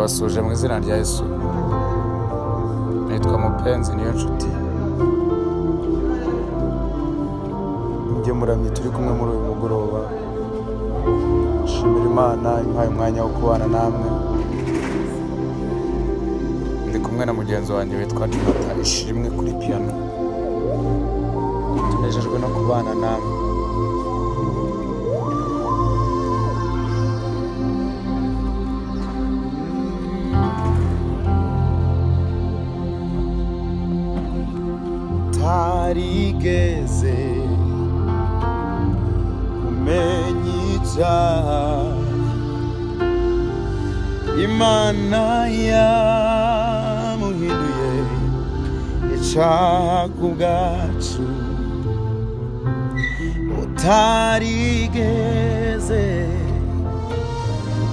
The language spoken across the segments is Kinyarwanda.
ndabasuje mu izina rya Yesu. Nitwa Mupenzi niyo nshuti. Njye muramye turi kumwe muri uyu mugoroba. Shimira Imana impaye umwanya wo kubana namwe. Ndi kumwe na mugenzi wanjye witwa Jonathan Ishimwe kuri piano. Tunejejwe no kubana namwe. Tarigeze kumenya icyaha Imana yamuhinduye icyaha ku bwacu. Utarigeze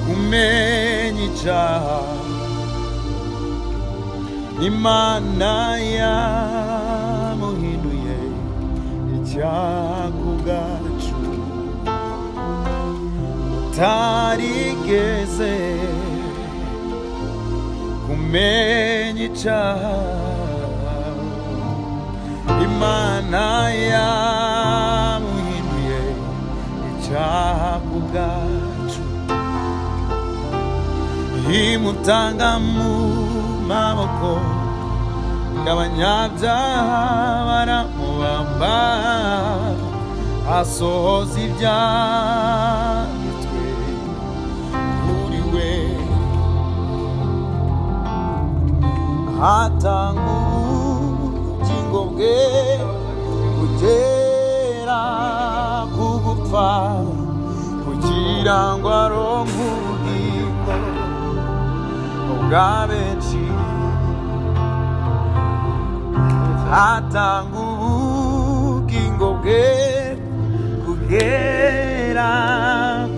kumenya icyaha Imana yamuhinduye icyaha ku bwacu. Utarigeze kumenya icyaha Imana yamuhinduye icyaha ku bwacu. Imutanga mu maboko y'abanyabyaha baramubamba, asohoza ibyanditswe kuri we. Atanga ubugingo bwe kugera ku gupfa, kugira ngo aronke ubugingo bwa benshi. Atanga ubugingo bwe kugera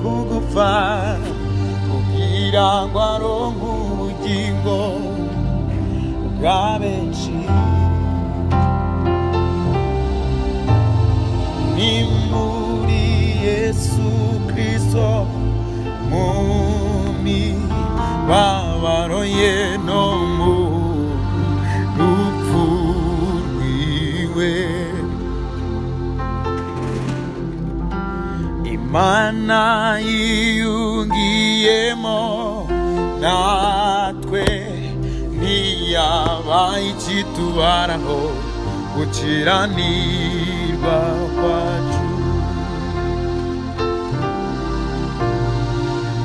ku gupfa, kugira ngo aronke ubugingo bwa benshi. Ni muri Yesu Kristo mu mibabaro ye no mu rupfu rwiwe, Imana yiyungiyemo natwe, ntiyabaye ikitubaraho gukiranirwa kwacu.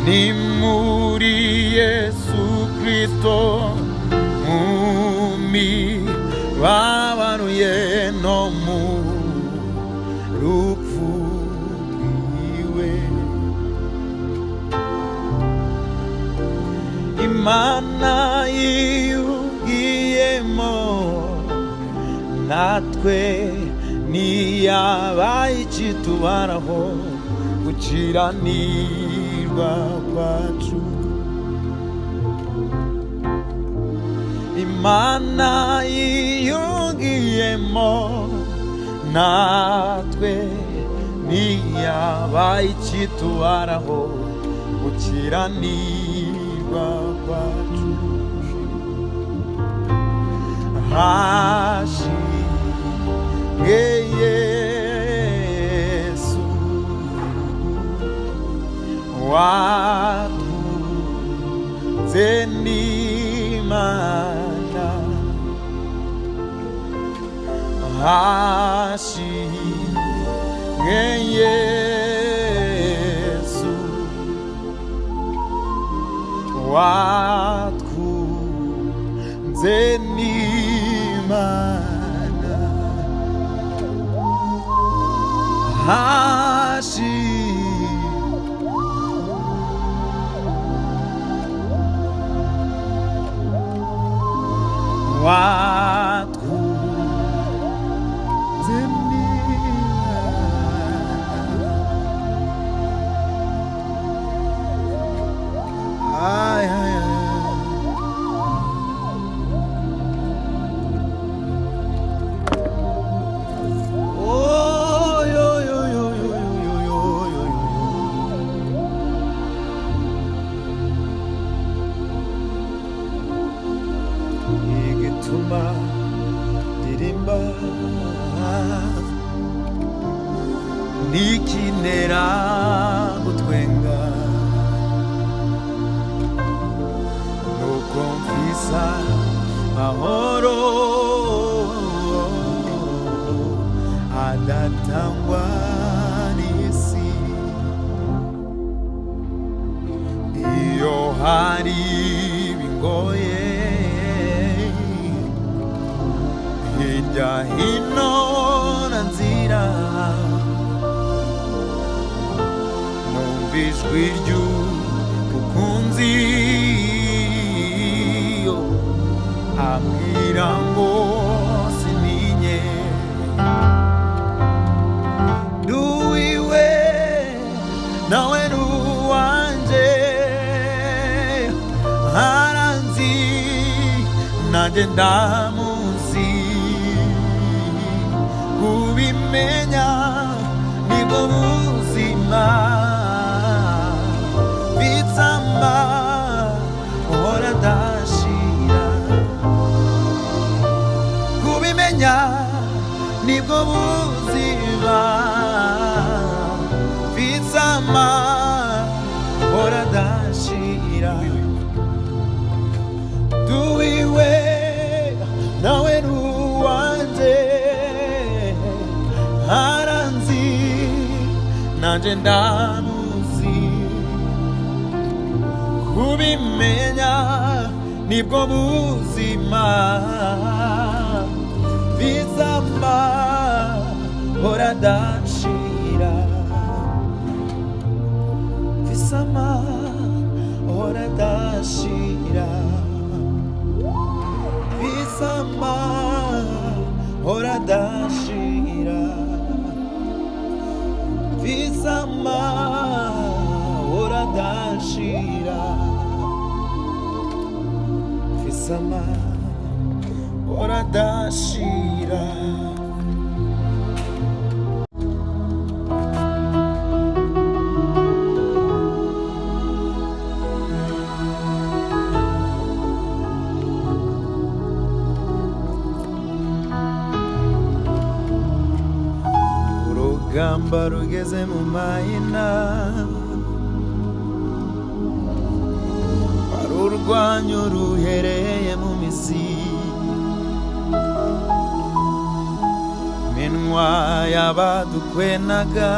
Ni muri Yesu Kristo mu mibabaro ye no mu rupfu rwiwe, Imana yiyungiyemo natwe, ntiyabaye ikitubaraho gukiranirwa kwacu. Imana yiyungiyemo natwe, ntiyabaye ikitubaraho gukiranirwa kwacu. Hashimwe Yesu watunze n'Imana. Hashimwe Yesu watunze n'Imana. Watunze n'Imana. Ay, ay, ay. Oh, yo, yo, yo, yo, yo, yo, yo. gituma ndirimba, n'ikinera gutwenga, nuko mfisa mahoro adatangwa n'isi. Iyo hari bingoye hirya hino na nzira, numva ijwi ry'umukunzi ambwira ngo sininye, nduwiwe nawe nuwanje, aranzi nanjye ndamuzi, kubimenya nibwo buzima, bitsama uhora adashira, kubimenya nibwo buzima, bitsama uhora adashira. Duwiwe nawe nuwanje, aranzi nanjye ndamuzi, kubimenya nibwo buzima, bizama hora adashira, bizama hora adashira, bizama hora adashira, bizama hora adashira, bizama hora adashira. Urugamba rugeze mu mahina, hari urwanyu ruhereye mu mizi, minwa y'abadukwenaga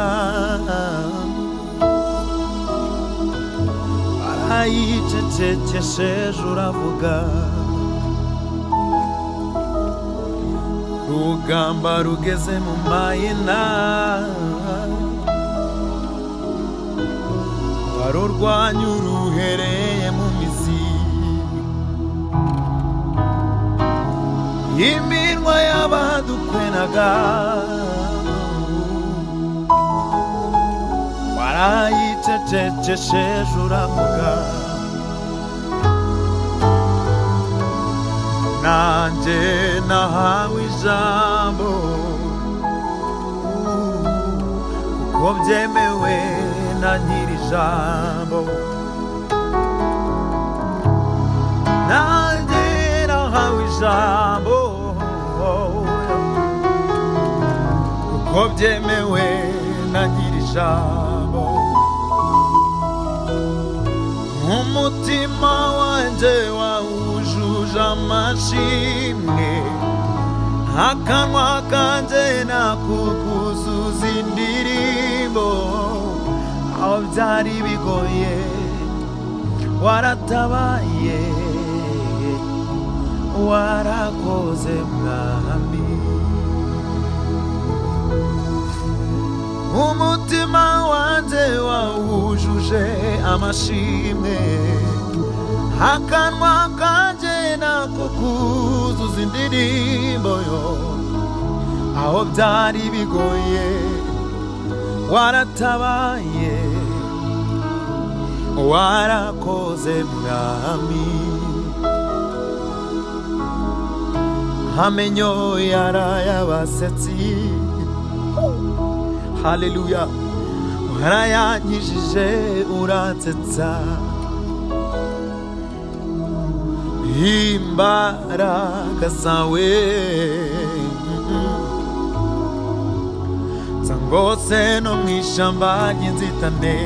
barayicecekesheje uravuga, urugamba rugeze mu mahina, hari urwanyu ruhereye mu mizi, iminwa y'abadukwenaga warayicecekesheje uravuga, nanjye nahawe ijambo kuko byemewe na nyir'ijambo, nanjye nahawe ijambo kuko byemewe na nyir'ijambo, umutima wanjye wawujuje amashimwe, akanwa kanjye nakukuzuza indirimbo, aho byari bigoye waratabaye, warakoze mwami, umutima wanjye wawujuje amashimwe, akanwa kanjye nakukuzuza indirimbo yo, aho byari bigoye waratabaye, warakoze mwami, amenyo yarayabasetsi, haleluya, warayanyijije uransetsa, imbaraga zawe zangose no mw'ishamba ry'inzitane,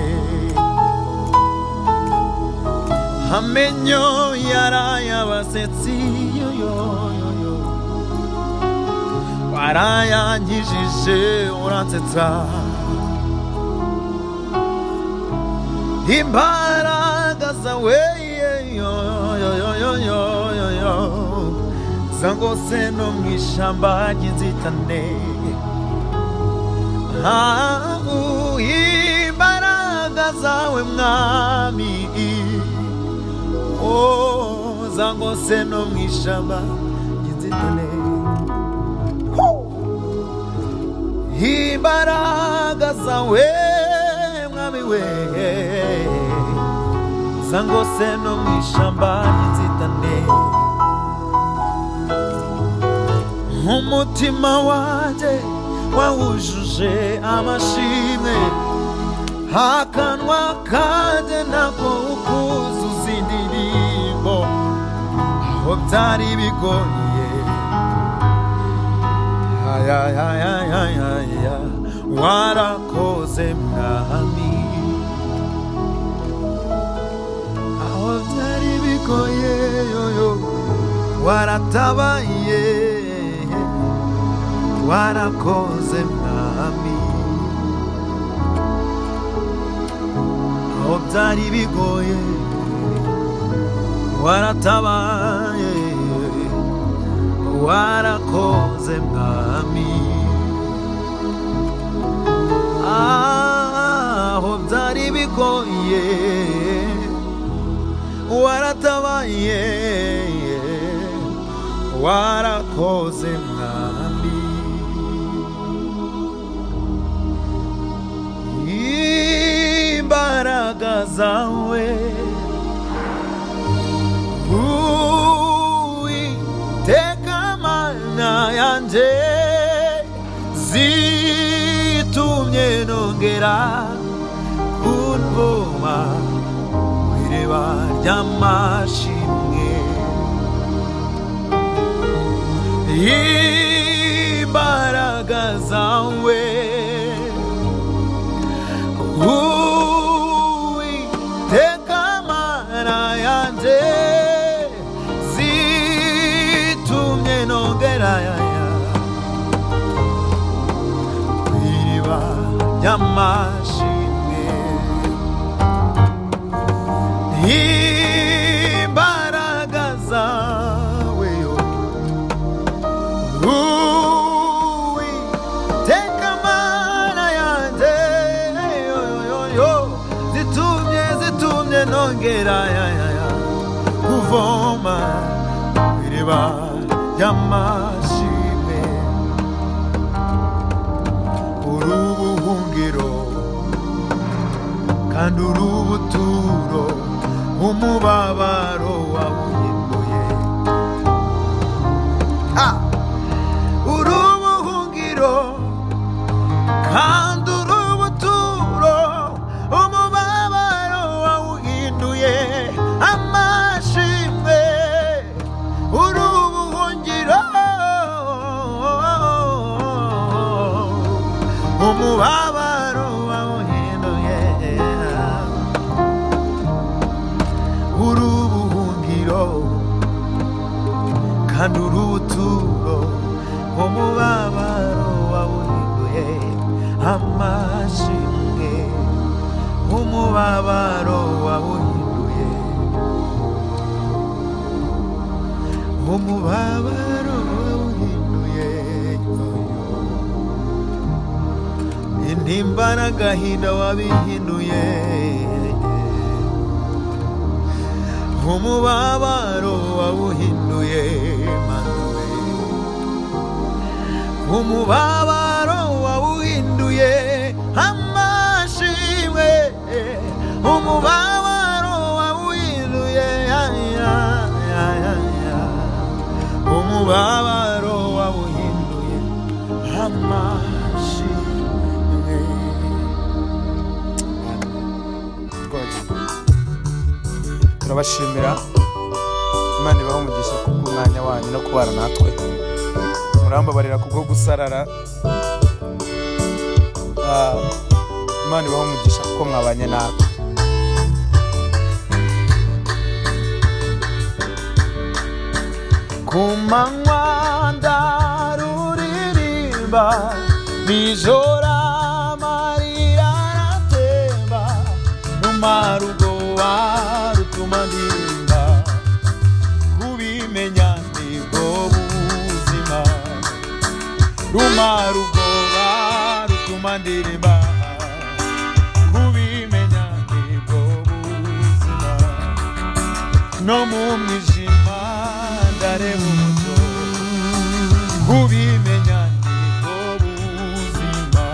amenyo yaraye abasetsi yoyoyoyo, warayanyijije uransetsa, imbaraga zawe yoyoyoyoyo zangose no mw'ishamba ry'inzitane, imbaraga zawe mwami zangose no mw'ishamba ry'inzitane, imbaraga zawe mwami we zangose no mw'ishamba ry'inzitane, umutima wanje wawujuje amashimwe, akanwa kanje nako ukuzuza indirimbo, aho byari bigoye warakoze mwami, aho byari bigoye yoyo waratabaye, warakoze mwami, aho byari bigoye waratabaye, warakoze mwami, aho byari bigoye waratabaye, warakoze mwami, imbaraga zawe Uwiteka mana yanje zitumye nongera kunvoma kw'iriba ry'amashimwe, imbaraga zawe Uwiteka mana yanje zitumye nongera kw'iriba ry'amashimwe, imbaraga zawe Uwiteka mana yanje zitumye nongera kuvoma kw'iriba ry'amashimwe, uri ubuhungiro kandi uri ubuturo, umubabaro wawuhinduye, uri ubuhungiro kandi uri ubuturo, umubabaro wawuhinduye amashimwe, uri ubuhungiro umubabaro wawuhinduye, uri ubuhungiro kandi uri ubuturo, umubabaro wawuhinduye amashimwe, umubabaro wawuhinduye, umubabaro wawuhinduye, intimba n'agahinda wabihinduye, umubabaro wawuhinduye manuwe, umubabaro wawuhinduye amashimwe, umubabaro wawuhinduye umubabaro wawuhinduye amashimwe. turabashimira Imana ibahe umugisha kubw'umwanya wanyu no kubana natwe, murambabarira kubwo gusarara. Imana ibahe umugisha kuko mwabanye natwe. Ku manywa ndaruririmba, nijoro amarira aratemba, numara ubwoba rutuma ndirimba, kubimenya nibwo buzima. Numara ubwoba rutuma ndirimba, kubimenya nibwo buzima. No mu mwijima ndareba umucyo, kubimenya nibwo buzima.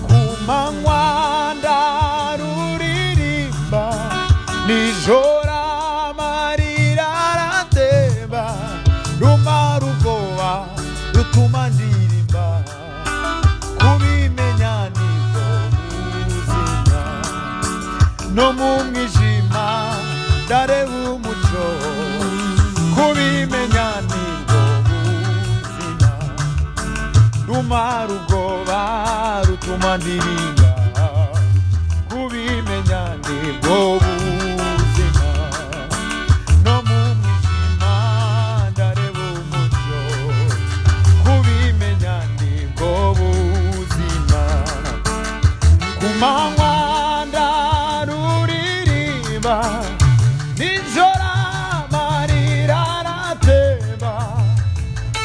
Ku manywa ndaruririmba, nijoro amarira aratemba, numara ubwoba rutuma ndirimba, kubimenya nibwo buzima. No mu mwijima ndareba umucyo, kubimenya nibwo buzima. Numara ubwoba rutuma ndirimba, kubimenya nibwo buzima. No mu mwijima ndareba umucyo, kubimenya nibwo buzima. Ku manywa ndaruririmba, nijoro amarira aratemba,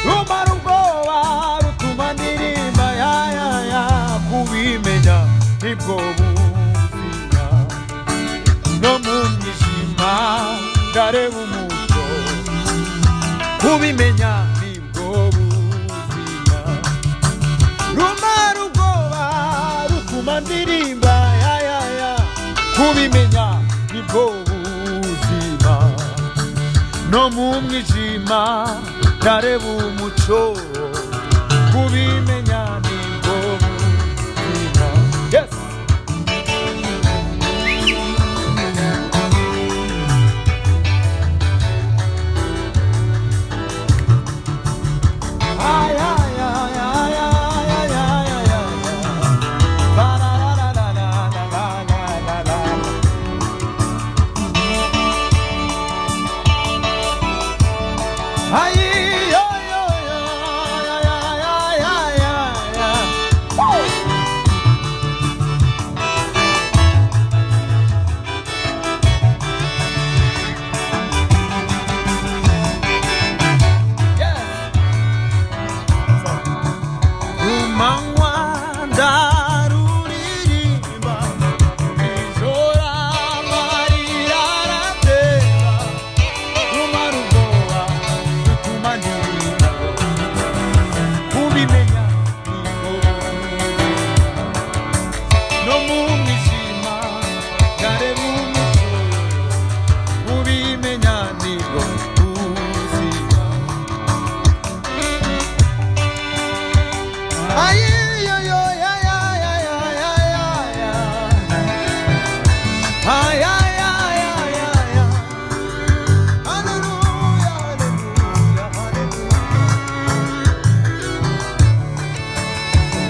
numara ubwoba rutuma ndirimba, kubimenya nibwo buzima. No mu mwijima ndareba umucyo, kubimenya nibwo buzima. Numara ubwoba rutuma ndirimba, kubimenya nibwo buzima. No mu mwijima ndareba umucyo, kubimenya nibwo buzima. Yes.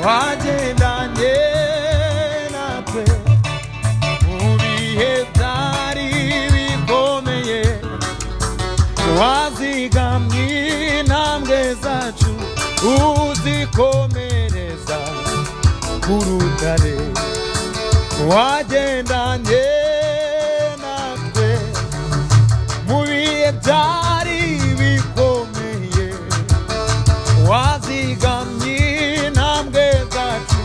Wagendanye natwe mu bihe byari bikomeye, wazigamye intambwe zacu uzikomereza ku rutare. Wagendanye natwe mu bihe byari bikomeye, wazigamye intambwe zacu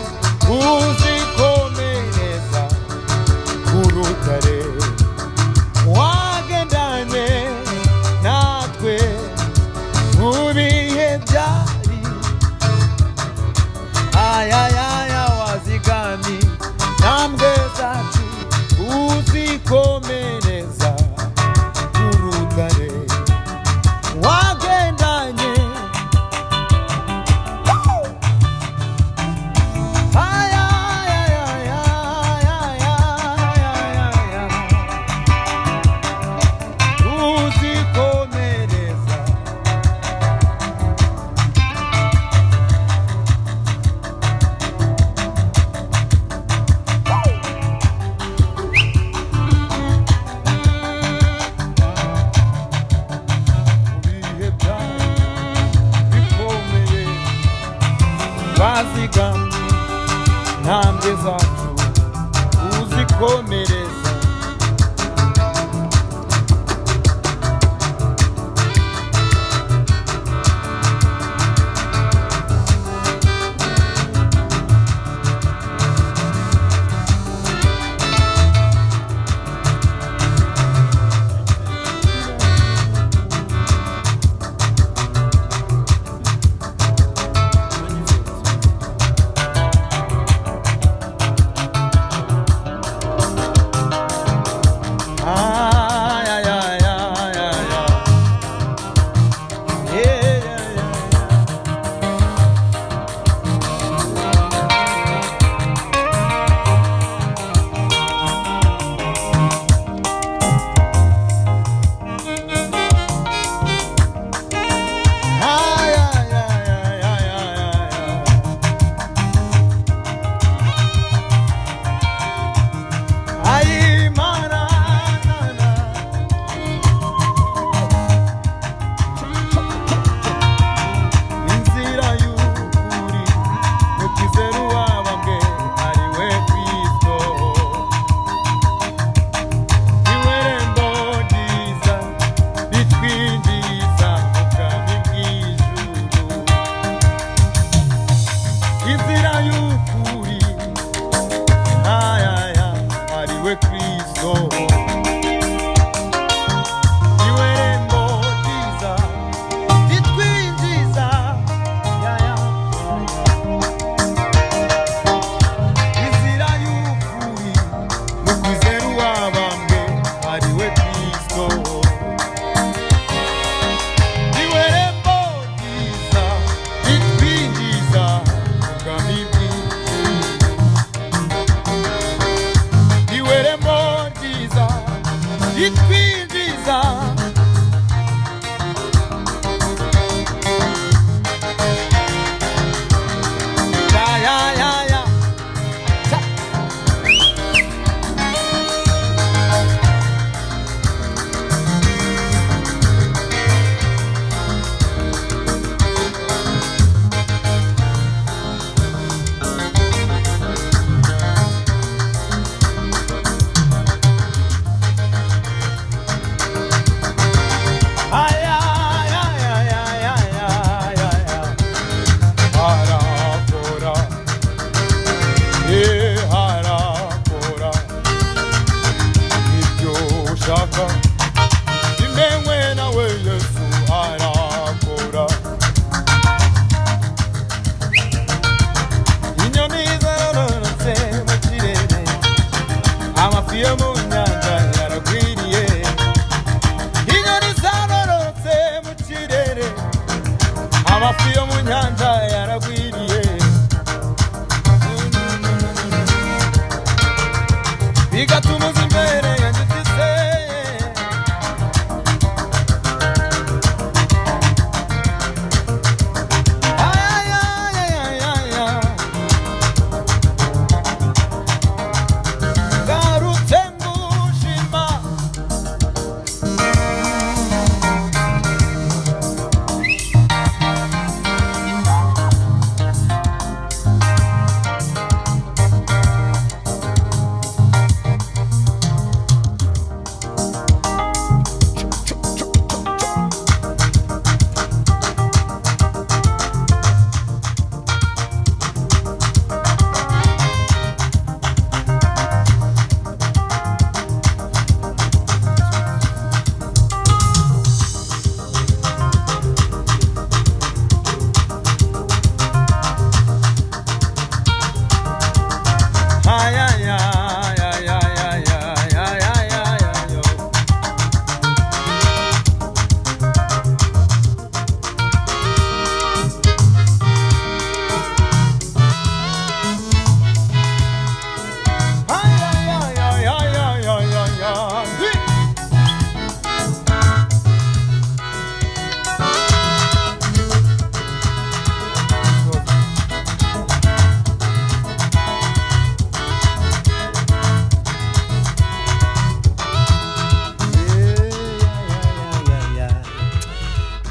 uzikomereza ku rutare. Wagendanye natwe mu bihe byari, wazigamye intambwe zacu uzikomereza ku rutare. umugambi ntambwe zacu uzikomereza.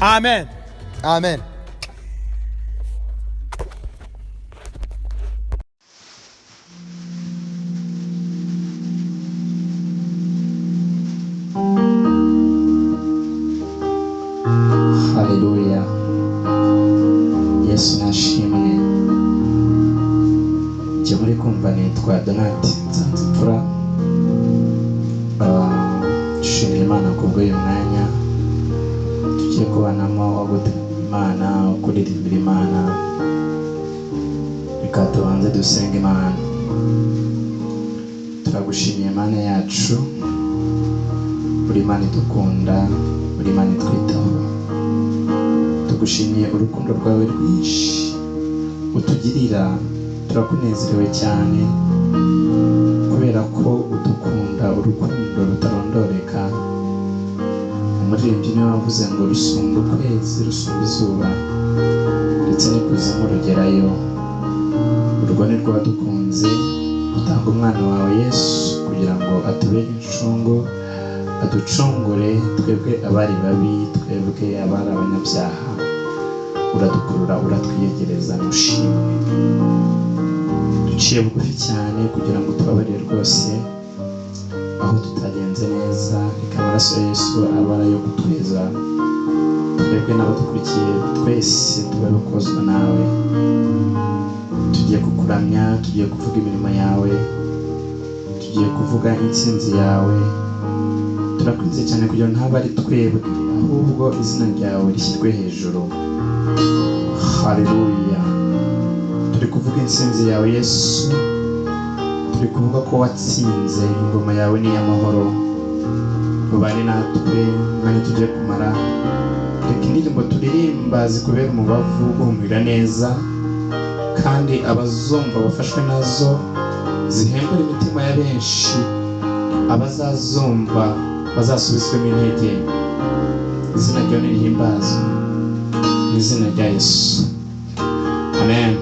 Amen. Amen. haleluya. Yesu nashimwe. Jye muri kumva nitwa Donati Nsanzimfura. Dushimira Imana kubw'uyu mwanya tugiye kubanamo wo gutegura Imana, wo kuririmbira Imana. Reka tubanze dusenge Imana. Turagushimiye Imana yacu, uri Imana idukunda, uri Imana itwitaho. Tugushimiye urukundo rwawe rwinshi utugirira. Turakunezerewe cyane kubera ko udukunda urukundo rutarondoreka. Umuririmbyi niwe wavuze ngo rusumba ukwezi, rusumba izuba, ndetse n'ikuzimu rugerayo. Urwo ni rwo wadukunze utanga umwana wawe Yesu kugira ngo atubere incungu, aducungure twebwe abari babi, twebwe abari abanyabyaha. Uradukurura, uratwiyegereza. Nushimwe. Duciye bugufi cyane kugira ngo tubabarire rwose aho tutagenze neza. Reka amaraso ya Yesu abara yo gutweza twebwe n'abadukurikiye twese tubabe kozwa nawe. Tugiye kukuramya, tugiye kuvuga imirimo yawe, tugiye kuvuga intsinzi yawe. Turakunze cyane kugira ngo ntabe ari twebwe, ahubwo izina ryawe rishyirwe hejuru. Haleluya. Turi kuvuga intsinzi yawe Yesu, turi kuvuga ko watsinze. Ingoma yawe ni iy'amahoro. Ubane natwe mwanya tugiye kumara. Reka indirimbo turirimba zikubera umubavu, guhumurira neza, kandi abazumva bafashwe nazo zihembura imitima ya benshi. Abazazumva bazasubizwemo intege. Izina ryawe nirihimbazwe mu izina rya Yesu, amen.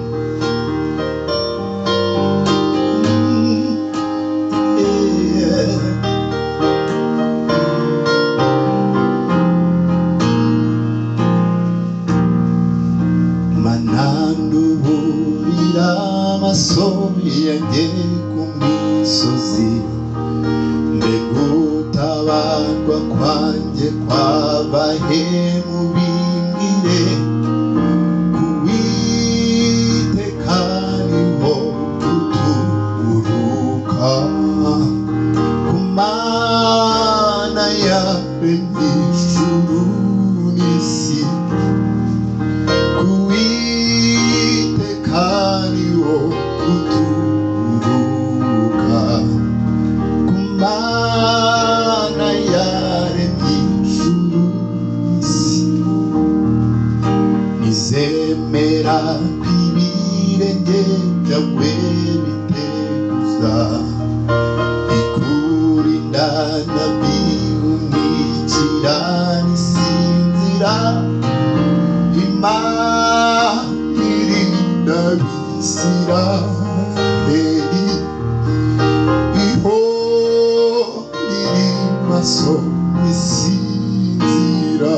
Mananduburira amaso yanjye ku misozi, mbegutabarwa kwanjye kwabahe mu bimbwire. Kuwiteka niho guturuka, ku Mana yaremye ijuru n'isi. Kuwiteka niho guturuka, ku Mana yaremye ijuru n'isi. Nizemera ko ibirenge byawe biteguza, ikurinda ndabihunikira nisinzira. Imana irinda Abisirayeli, ihora iri maso isinzira.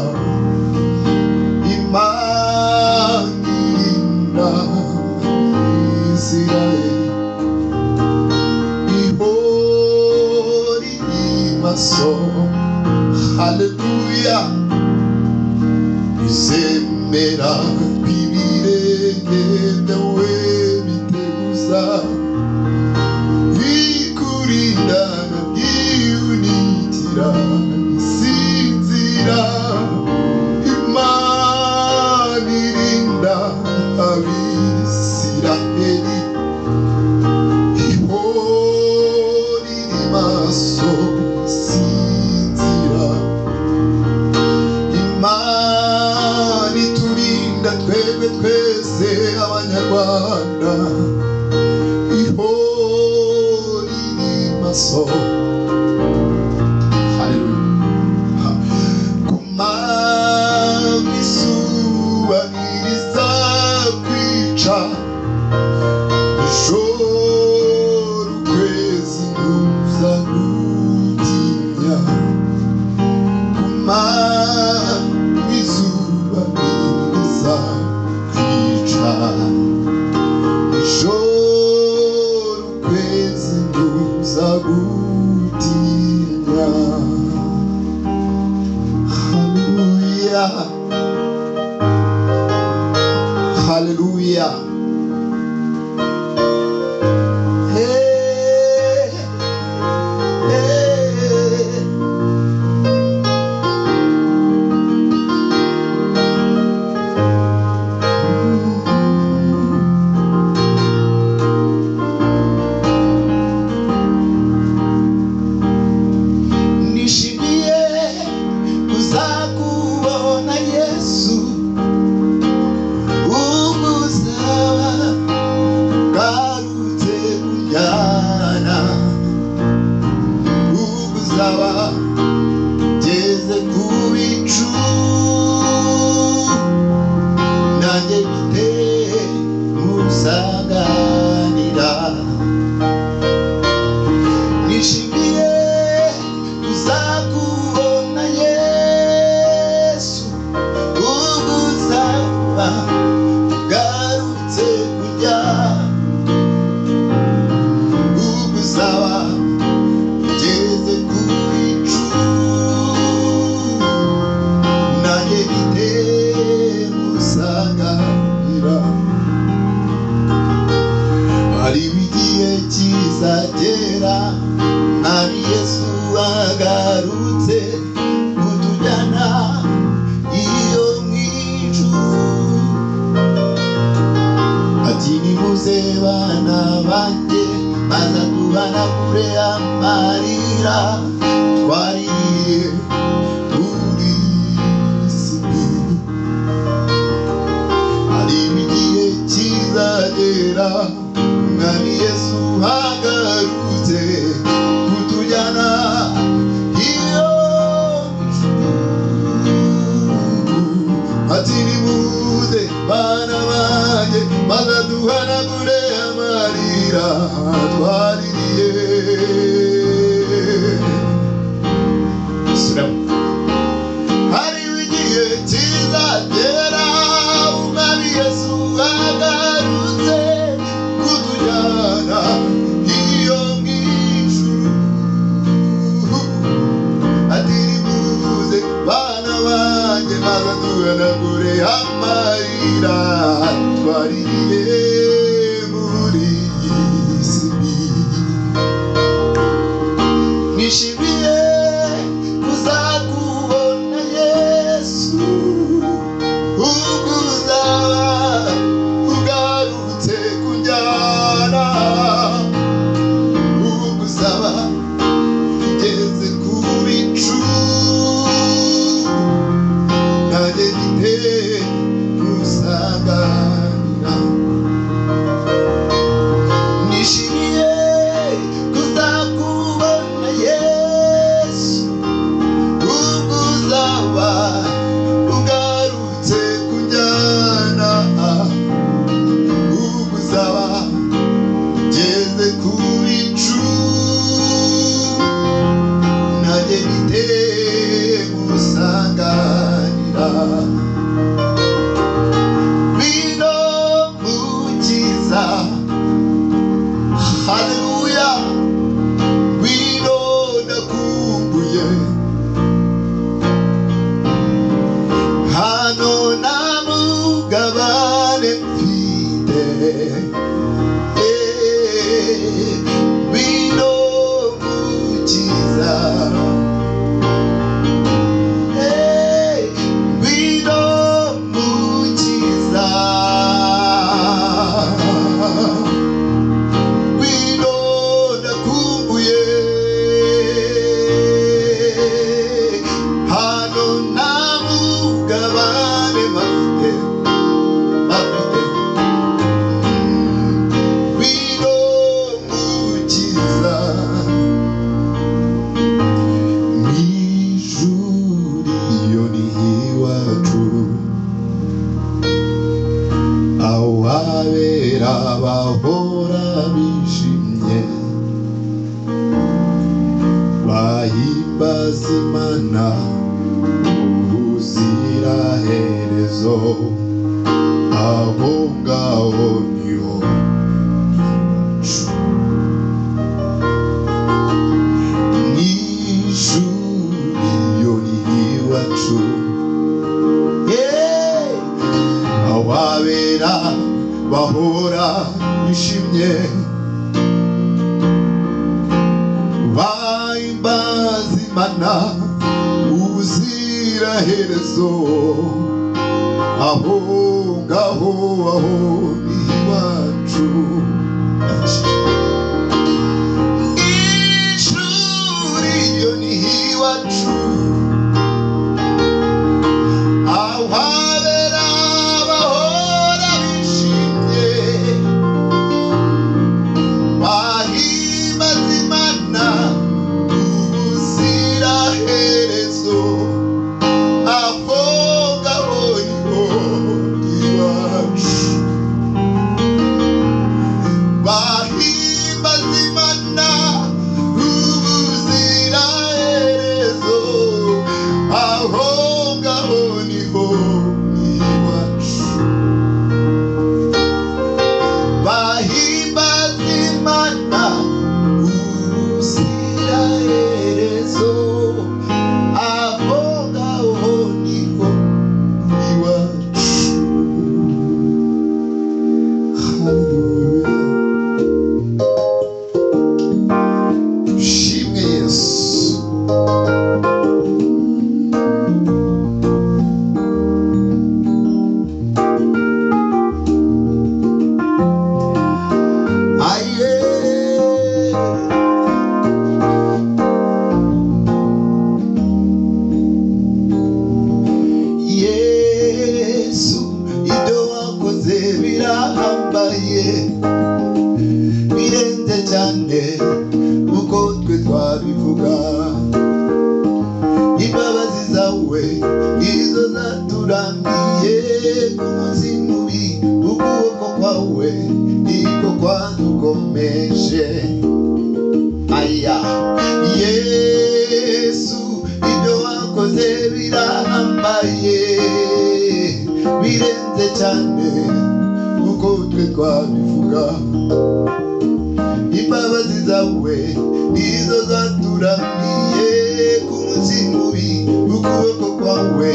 Imana irinda Abisirayeli, ihora iri maso. Haleluya. Nizemera ko ibirenge byawe biteguza, bikurinda ndabyihunikira nisinzira. Imana irinda Abisirayeli, ihora iri maso isinzira. Imana iturinda twebwe twese abanyarwanda, ihora iri maso. Haleluya. Ku manywa izuba ntirizakwica, ijoro ukwezi ntuzagutinya. Ku manywa izuba ntirizakwica, ijoro ukwezi ntuzagutinya. Haleluya. haleluya. awabera bahora bishimye bahimbaza Imana ubuziraherezo aho ngaho aho ni iwacu ishuri iyo ni iwacu aho habera bahora bishimye bahimbaza Imana ubuziraherezo aho ngaho niho iwacu bahimbaza Imana ubuziraherezo aho ngaho niho iwacu bahimbaza Imana ubuziraherezo aho ngaho niho iwacu. Hallelujah. Ushimwe Yesu. Aye. Yesu ibyo wakoze birahambaye birenze cyane uko twe twabivuga imbabazi zawe izo zaturamiye ku munsi mubi ukuboko kwawe niko kwadukomeje aya Yesu ibyo wakoze birahambaye birenze cyane uko twe twabivuga imbabazi zawe nizo zaturamiye ku munsi mubi ukuboko kwawe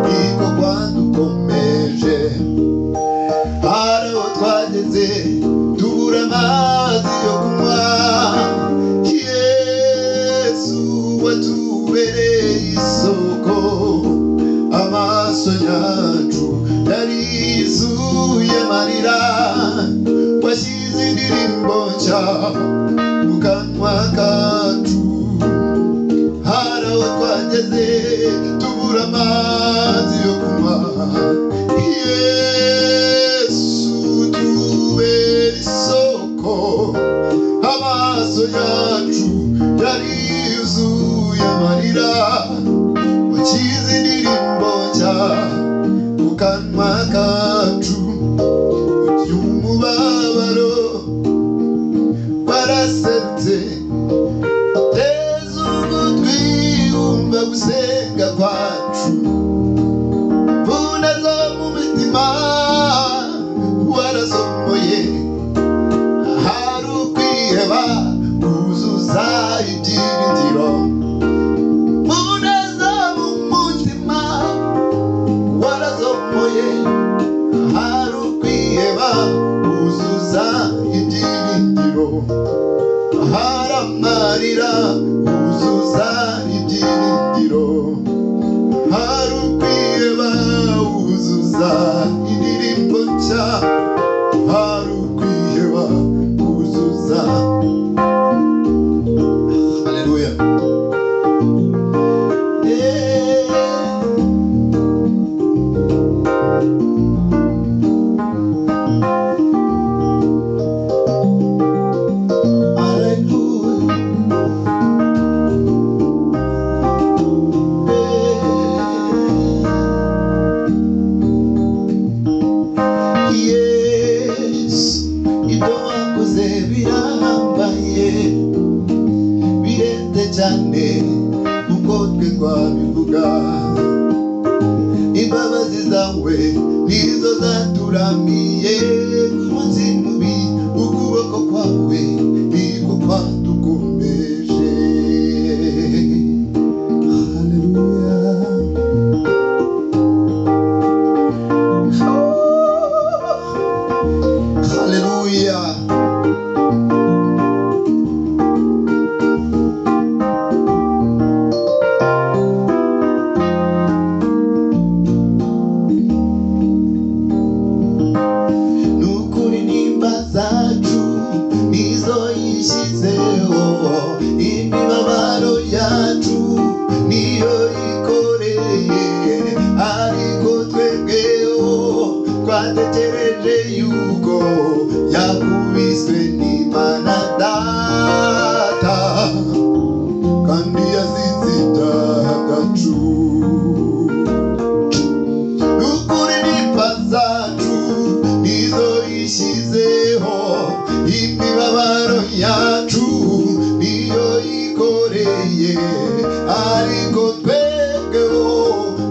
niko kwadukomeje hari aho twageze tubura amazi yo kunywa Yesu watubereye isoko amaso yacu yari yuzuye amarira washyize indirimbo nshya mu kanwa kacu hari aho twageze tubura amazi yo kunywa Yesu tubera isoko amaso yacu yari yuzuye amarira washyize indirimbo nshya mu kanwa kacu umubabaro waraserutse teza ugutwi wumva gusenga kwacu mvune zo mu mitima warasomoye ahari ukwiheba wuzuza ibyiringiro mvune zo mu mutima warasomoye ahari ukwiheba wuzuza ibyiringiro ahari amarira wuzuza ibyiringiro ahari ukwiheba wuzuza indirimbo nshya ahari ukwiheba wuzuza haleluya cyane uko twe twabivuga imbabazi zawe nizo zaturamiye ku munsi mubi ukuboko kwawe niko kwadukomeje haleluya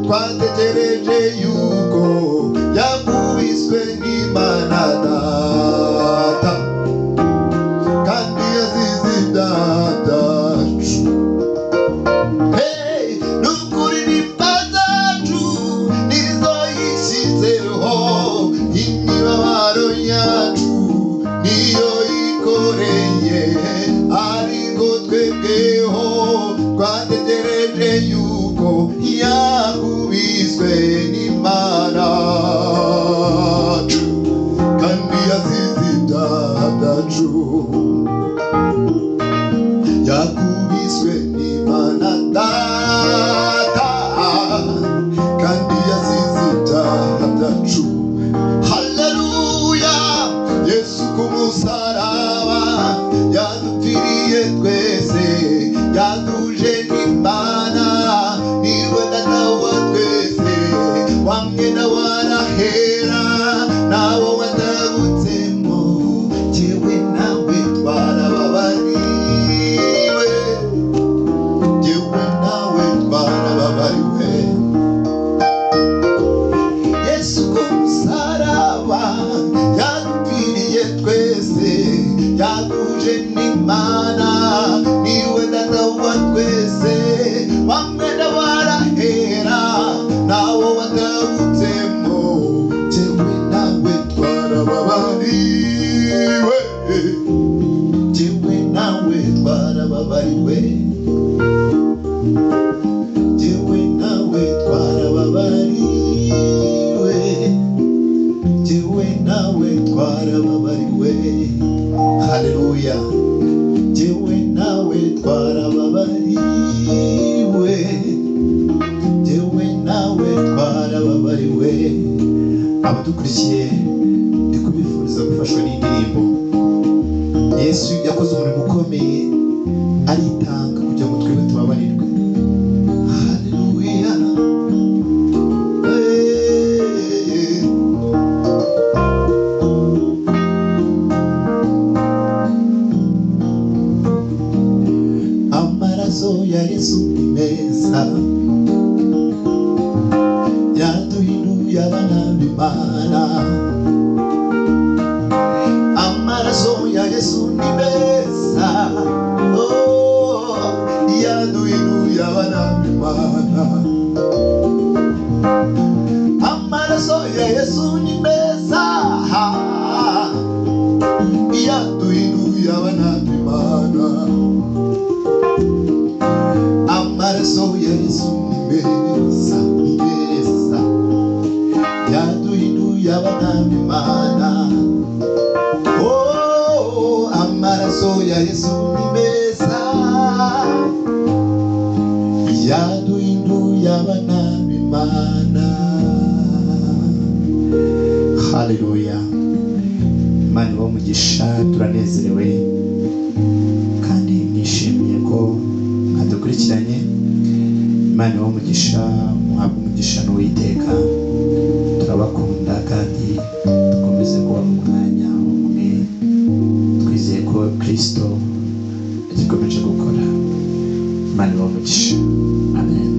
twategereje yuko yakubiswe n'Imana Data kandi yazize ibyaha byacu. Hey, nukuri n'imva zacu nizo yishyizeho, imibabaro yacu niyo yikoreye, ariko twebweho twategereje yuko yakubiswe n'Imana kandi yazize ibyaha byacu. Yakubiswe n'Imana Data kandi yazize ibyaha byacu. Haleluya! Yesu ku musaraba yadupfiriye twese, yaduje n'Imana, niwe Data wa twese, wamwe nawe arahera nabo watabutsemo, jyewe nawe twarababariwe, jyewe nawe twarababariwe. Yesu ku musaraba yadupfiriye twese, yaduje n'Imana, niwe Data wa twese, wamwe nawe arahera nawo watabutsemo, jyewe nawe twarababariwe, jyewe nawe twarababariwe, jyewe nawe twarababariwe, jyewe nawe twarababariwe. Haleluya! Jyewe nawe twarababariwe, jyewe nawe twarababariwe. Abadukurikiye ndi kubifuriza gufashwa n'indirimbo. Yesu yakoze umurimo ukomeye, aritanga kugira ngo twebwe tubabarirwe. Haleluya! Amaraso ya Yesu ni meza, yaduhinduye abana b'Imana. Amaraso ya Yesu ni meza, oh, yaduhinduye abana b'Imana. Amaraso ya Yesu ni meza, yaduhinduye abana b'Imana. Amaraso ya Yesu ni meza, meza, yaduhinduye abana b'Imana. Oh, amaraso ya Yesu ni meza, yaduhinduye abana b'Imana. Haleluya! Imana ibahe umugisha, turanezerewe kandi nishimiye ko mwadukurikiranye. Imana ibahe umugisha, muhabwe umugisha n'Uwiteka. Turabakunda kandi dukomeze kuba mu mwanya umwe, twizeye ko Kristo agikomeje gukora. Imana ibahe umugisha. Amen.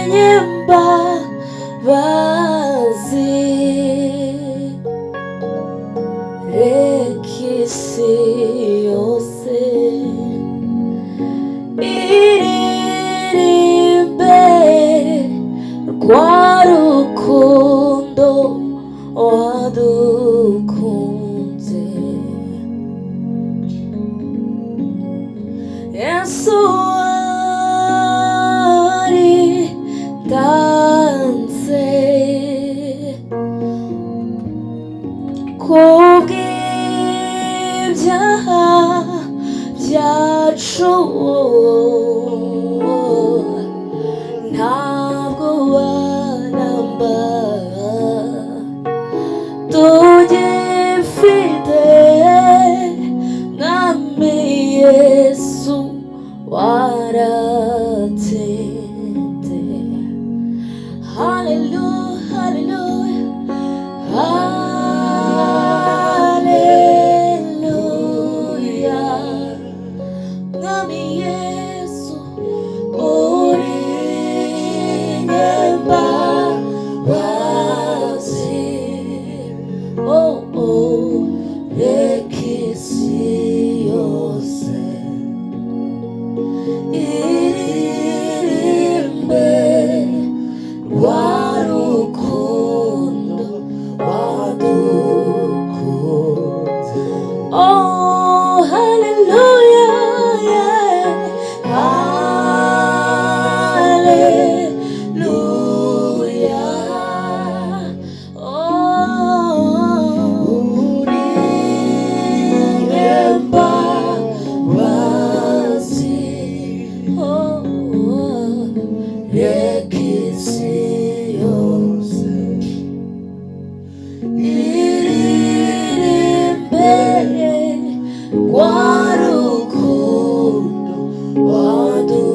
imbabazi reka isi yose iririmbe rwa rukundo wadukunze. Yesu waritanze kubw'ibyaha byacu, ntabwo wanamba tugifite mwami Yesu waratsinze. Hallelujah, hallelujah, hallelujah. Mwami Yesu uri imbabazi, oh oh, reka isi yose iririmbe rwa rukundo wadukunze. Oh hallelujah, yeah. Hallelujah. Oh uri imbabazi, oh reka isi yose iririmbe rwa rukundo wadukunze.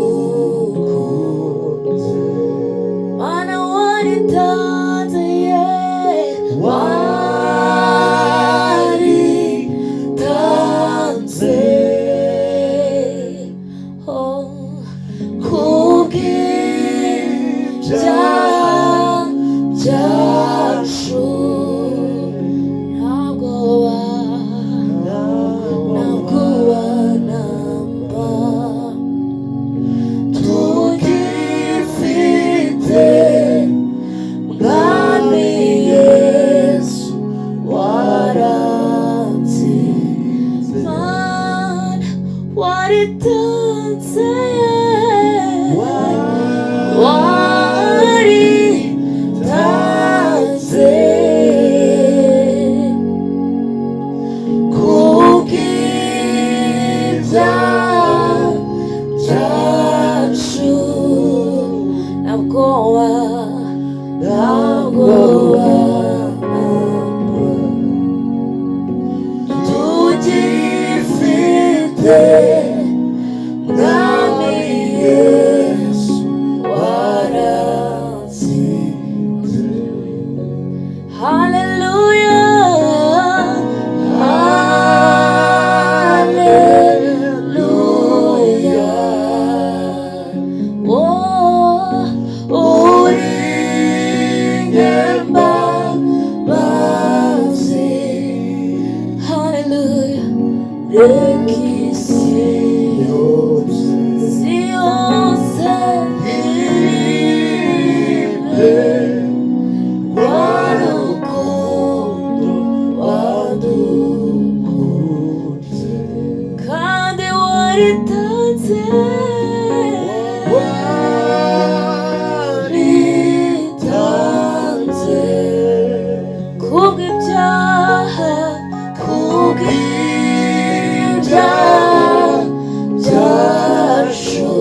Mana waritanze, yeah, waritanze, oh kubw'ibyaha byacu, ntabwo wanamba tugifite mwami Yesu waratsinze. Mana waritanze, waritanze kubw'ibyaha byacu, ntabwo wanamba tugifite mwami Yesu waratsinze. Hallelujah, hallelujah. Oh uri imbabazi, hallelujah, reka isi yose iririmbe rwa rukundo wadukunze. Kandi waritanze, waritanze kubw'ibyaha byacu,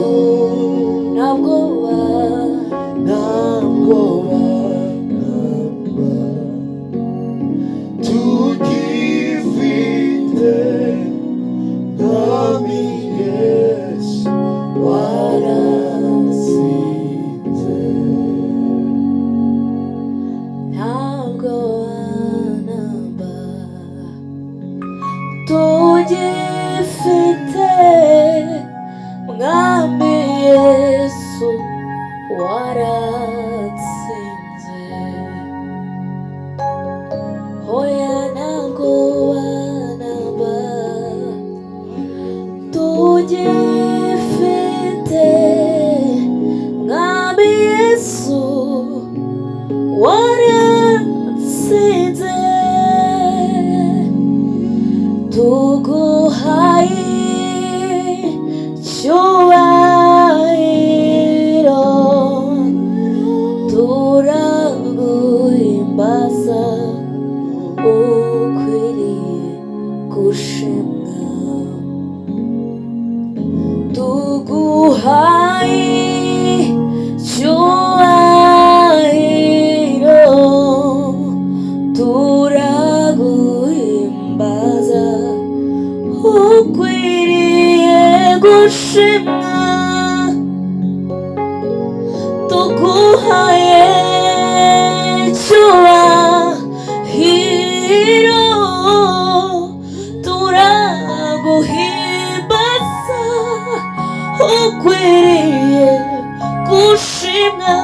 ntabwo wanamba tugifite mwami Yesu tuguhaye icyubahiro turaguhimbaza ukwiriye gushimwa tuguhaye icyubahiro turaguhimbaza ukwiriye gushimwa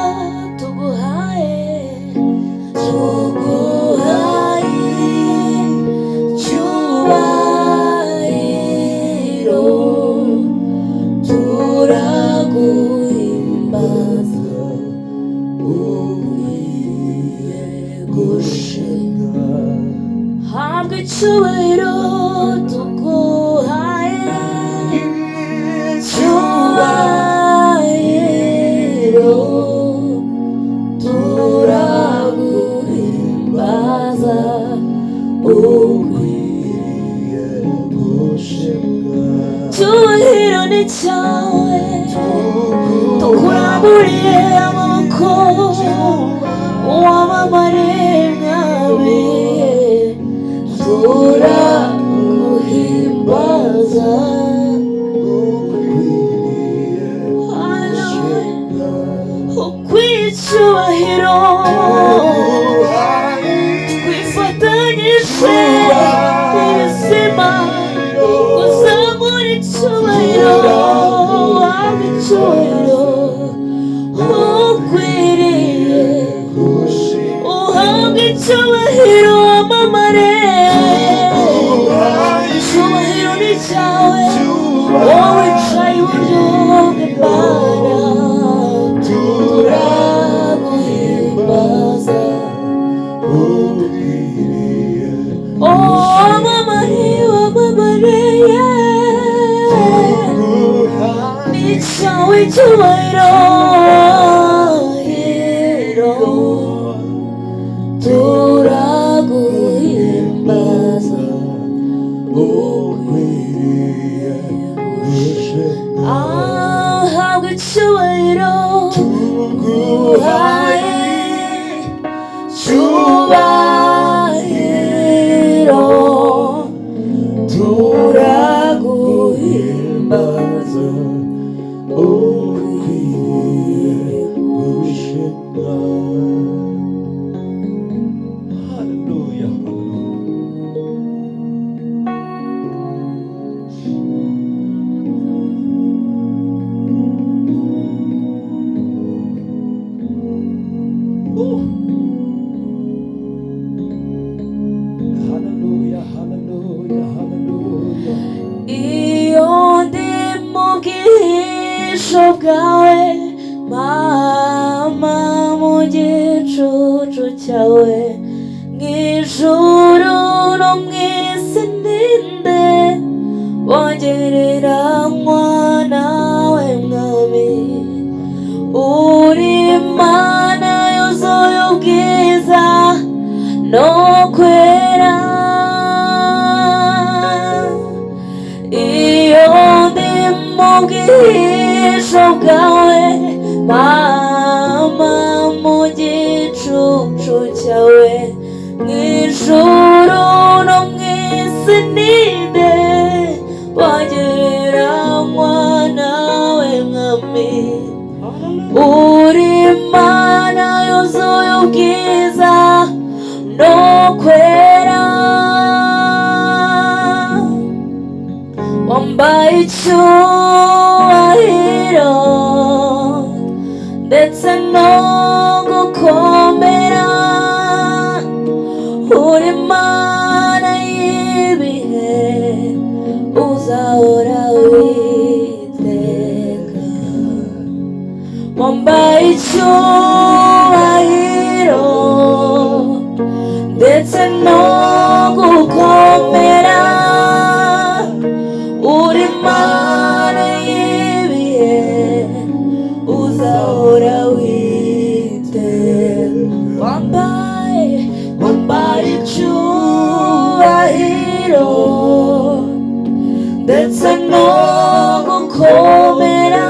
tuguhaye icyubahiro turaguhimbaza ukwiriye gushimwa habwa icyubahiro tuguhaye icyubahiro turaguhimbaza ukwiriye gushimwa icyubahiro ni cyawe tukuramburiye amaboko wamamare mwami turaguhimbaza ukwiye icyubahiro twifatanyije ibizima kuzamura icyubahiro waba icyubahiro ukwiriye uhabwa icyubahiro wamamare icyubahiro ni cyawe wowe wicaye iburyo bw'Imana turaguhimbaza wamamare wamamare ni cyawe icyubahiro turaguhimbaza ahabwa icyubahiro tuguhaye icyubahiro turaguhimbaza ukwiriye gushimwa. Hallelujah. Hallelujah, hallelujah, hallelujah. Iyo ndi mu bwihisho bwawe mama mu gicucu cyawe mu ijuru no mu isi ninde wongereranywa nawe mwami uri Imana yuzuye ubwiza no kwera iyo ndi mu bwihisho bwawe mama mu gicucu cyawe mu ijuru no mu isi ninde wagereranywa nawe mwami uri Imana yuzuye ubwiza no kwera wambaye icyubahiro ndetse no gukomera uri Imana y'ibihe uzahora witeka wambaye icyubahiro ndetse no gukomera uri Imana y'ibihe uzahora witeka wambaye icyubahiro ndetse no gukomera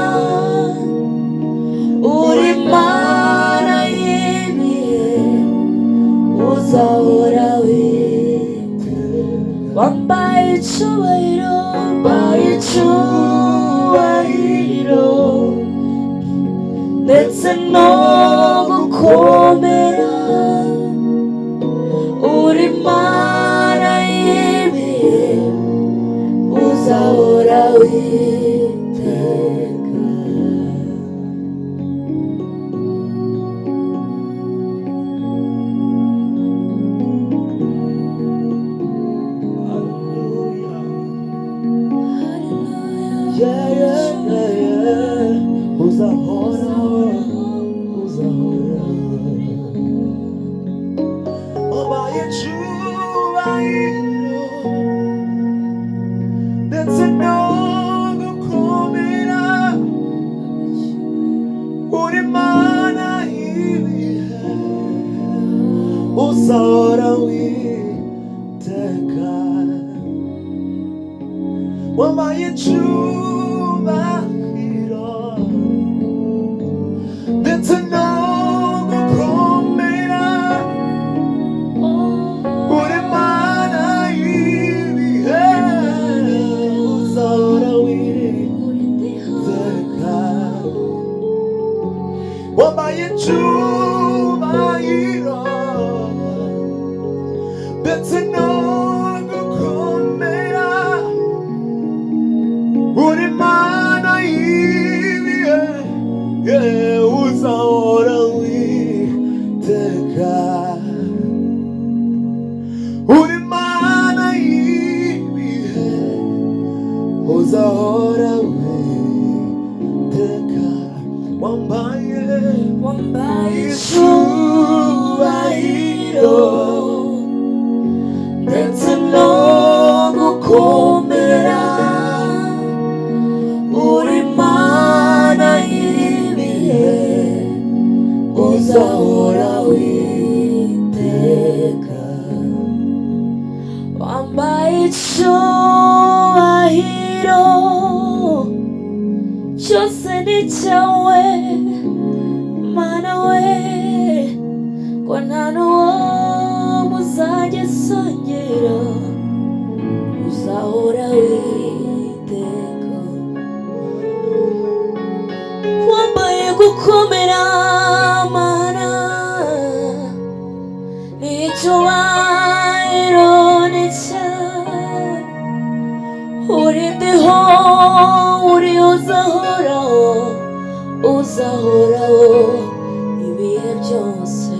ndetse no gukomera uri Mana y'ibihe uzahora witeka. Uzahora, uzahora wabaye icyubahiro ndetse no gukomera uri Mana y'ibihe uzahora witeka. Wabaye icyubahiro ndetse no gukomera uri Mana y'ibihe uzahora witeka. Wabaye icyubahiro ndetse no gukomera uri Mana y'ibihe uzahora witeka. Uri Mana y'ibihe uzahora witeka. Wambaye icyubahiro ndetse no gukomera uri Mana y'ibihe uzahora witeka. wambaye icyubahiro cyose ni cyawe Mana we, ko nta n'uwo muzajya songera uzahora witeka. Wambaye gukomera Mana n'icyubahiro ni cyawe uri ndiho uri uzahoraho uzahoraho ibihe byose.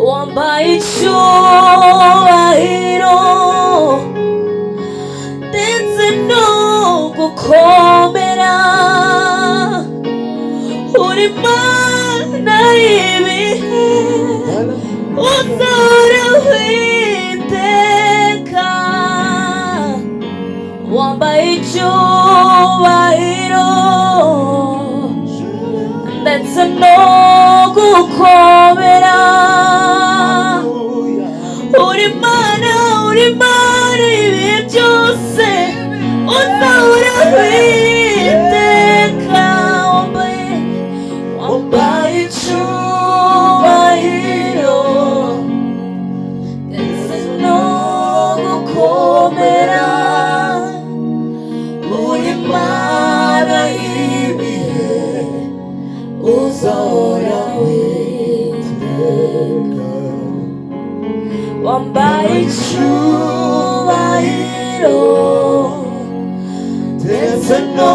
Wambaye icyubahiro ndetse no gukomera uri Mana y'ibihe uzahora witeka. Wambaye icyubahiro ndetse no gukomera uri Mana ibihe byose uzahora witeka. Wambaye icyubahiro ndetse no gukomera uri Mana y'ibihe uzahora witeka. Wambaye icyubahiro ndetse no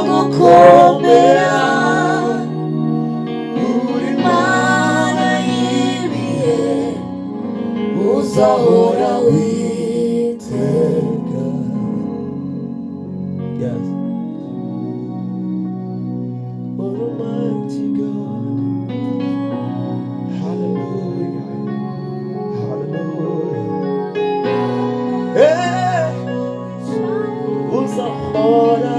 gukomera uri Mana y'ibihe uzahora witeka. Yes. Almighty God. Hallelujah. Hallelujah. Hey. Uzahora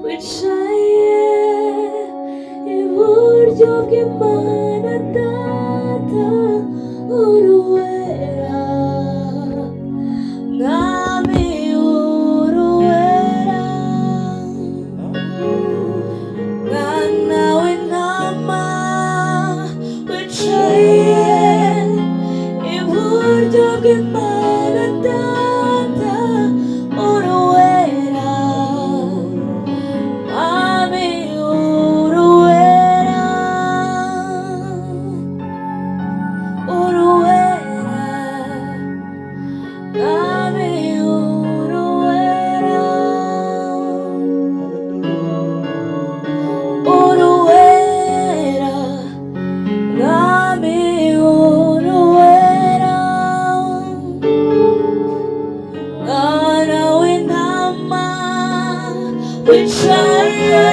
wicaye iburyo iburyo bw'Imana Data uruwera mwami uruwera mwana w'intama wicaye iburyo bw'Imana Data uruwera mwami uruwera uruwera mwami uruwera uruwera mwami uruwera mwana w'intama wicaye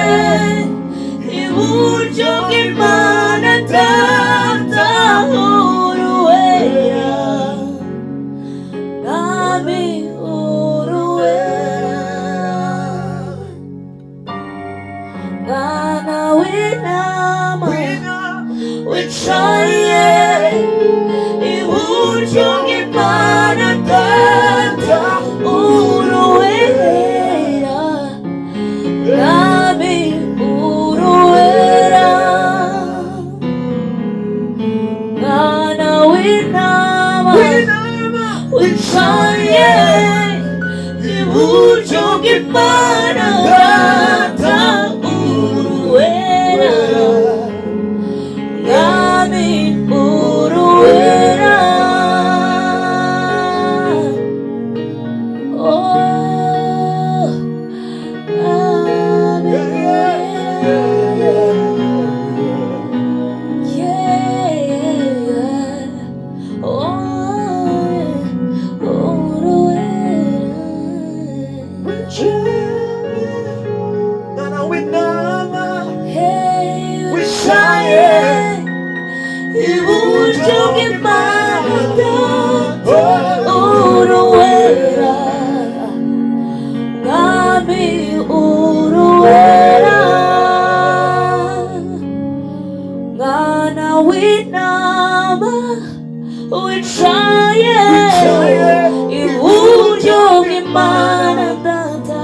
iburyo bw'Imana Data uruwera mwami uruwera mwana w'intama wicaye iburyo bw'Imana Data uruwera mwami uruwera mwana w'intama wicaye iburyo bw'Imana Data uruwera mwami uruwera iburyo bw'Imana Data uruwera mwami uruwera mwana w'intama wicaye iburyo bw'Imana Data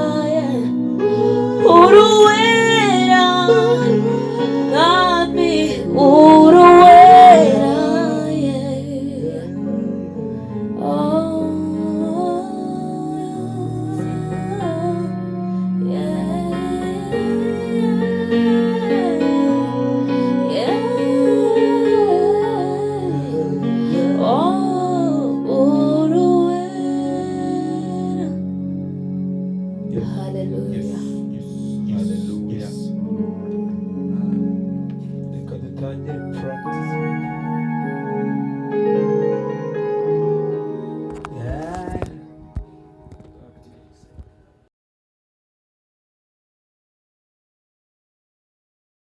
uruwera mwami uruwera Hallelujah. Hallelujah. Reka dutangire practice